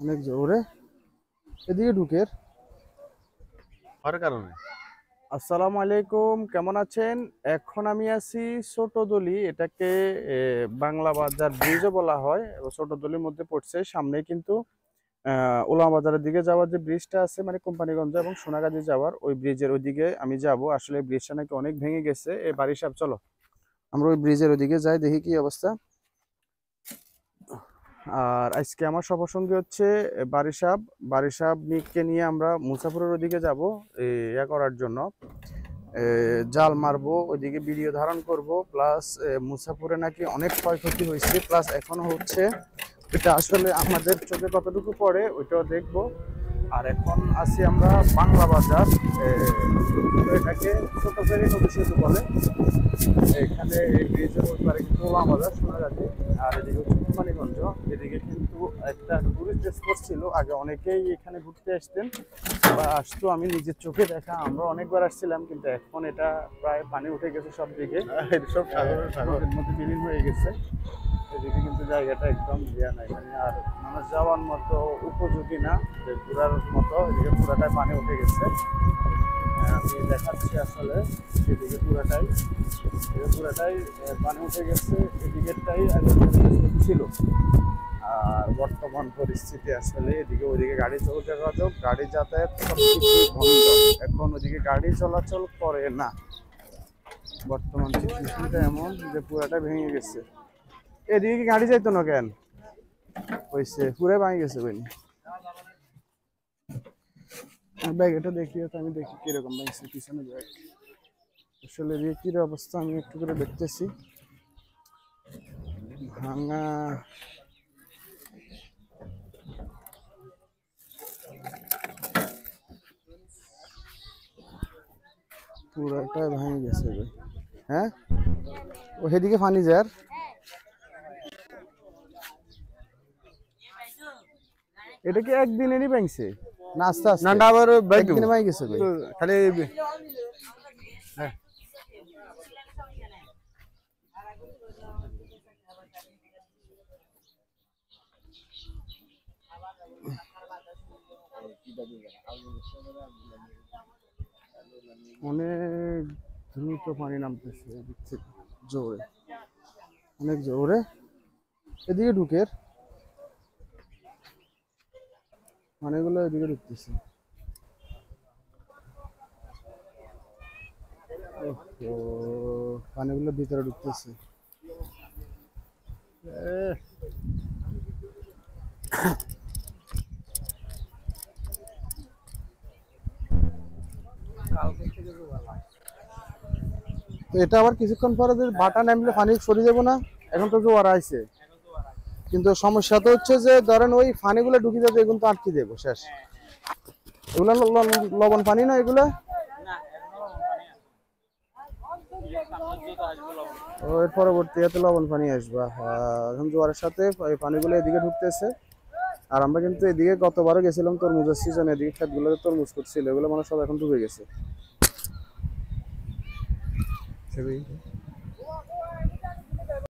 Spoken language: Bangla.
অনেক জোরে এদিকে ঢুকের কারণে। আসসালামু আলাইকুম, কেমন আছেন? এখন আমি আছি ছোটদলি, এটাকে বাংলা বাজার ব্রিজও বলা হয়। ছোটদলির মধ্যে পড়ছে। সামনে কিন্তু উলামা বাজারের দিকে যাওয়ার যে ব্রিজটা আছে, মানে কোম্পানিগঞ্জ এবং সোনাগাজী যাওয়ার ওই ব্রিজের ওইদিকে আমি যাব। আসলে ব্রিজটা নাকি অনেক ভেঙে গেছে। এই বাড়ি সাহেব, চলো আমরা ওই ব্রিজের ওইদিকে যাই, দেখি কি অবস্থা। আর আজকে আমার সফরসঙ্গী হচ্ছে বারিসাব মিককে নিয়ে আমরা মুসাফরের ওদিকে যাব ইয়া করার জন্য, জাল মারবো, ওইদিকে ভিডিও ধারণ করব। প্লাস মুসাফরে নাকি অনেক ক্ষয়ক্ষতি হয়েছে, প্লাস এখনো হচ্ছে। এটা আসলে আমাদের চোখে কতটুকু পড়ে ওইটাও দেখবো। আর এখন আছি আমরা বাংলা বাজার, এটাকে ছোট ফেরি নদী সেতু বলে। এখানে এই ব্রিজের ওই পারে কিন্তু ওলাম বাজার সোনাগাজী, আর এদিকে হচ্ছে কোম্পানিগঞ্জ। এদিকে কিন্তু একটা টুরিস্ট স্পট ছিল, আগে অনেকেই এখানে ঘুরতে আসতেন বা আসতো। আমি নিজের চোখে দেখা, আমরা অনেকবার আসছিলাম, কিন্তু এখন এটা প্রায় পানি উঠে গেছে সব দিকে, সব সাগরের মধ্যে বিলীন হয়ে গেছে। এদিকে কিন্তু জায়গাটা একদম ইয়া নাই, মানে আর মানুষ যাওয়ার মতো উপযোগী না, যে ঘোরার মতো। এদিকে পুরাটাই পানি উঠে গেছে। আমি দেখাচ্ছি আসলে এদিকে পুরাটাই পানি উঠে গেছে। এদিকেরটাই আগে ছিল। আর বর্তমান পরিস্থিতি আসলে এদিকে ওইদিকে গাড়ি যোগাযোগ, গাড়ি যাতায়াত সবকিছু বন্ধ। এখন ওইদিকে গাড়ি চলাচল করে না। বর্তমান সিচুয়েশনটা এমন যে পুরাটা ভেঙে গেছে। এদিকে কি গাড়ি যাইতো না কেন? হয়েছে পুরাই ভেঙে গেছে বইনি। ব্যাগ এটা দেখিয়ে তো আমি দেখি কিরকম ভেঙেছে পিছনে ব্যাগ। আসলে এদিকে কি অবস্থা আমি একটু করে দেখতেছি। ভাঙা পুরাটাই ভেঙে গেছে ভাই। হ্যাঁ, ও সেদিকে ফানি যার এটা কি একদিনেরই ভাঙছে না আস্তে আস্তে? না আবার একদিনে ভেঙে গেছে ভাই। খালি অনেক দ্রুত পানি নামতেছে এদিক থেকে, জোরে, অনেক জোরে এদিকে ঢুকের পানিগুলো এদিকে ঢুকতেছে। ও পানিগুলো ভিতরে ঢুকতেছে। তো এটা আবার কিছুক্ষণ পরে যদি বাটা নামলে পানি সরে যাবো না? এখন তো জোয়ার আইছে, কিন্তু সমস্যা তো হচ্ছে যে ধরেন ওই পানিগুলো ঢুকে যাবে, এগুলো তো আটকে দেবো শেষ। এগুলো লবণ পানি না এগুলো? ও এর পরবর্তী এতে লবণ পানি আসবা। এখন জোয়ারের সাথে এই পানিগুলো এদিকে ঢুকতেছে। আর আমরা কিন্তু এদিকে গতবারও গেছিলাম তরমুজের সিজনে, এদিকে ক্ষেতগুলোতে তরমুজ করছিল, এগুলো মানুষ সব এখন ডুবে গেছে।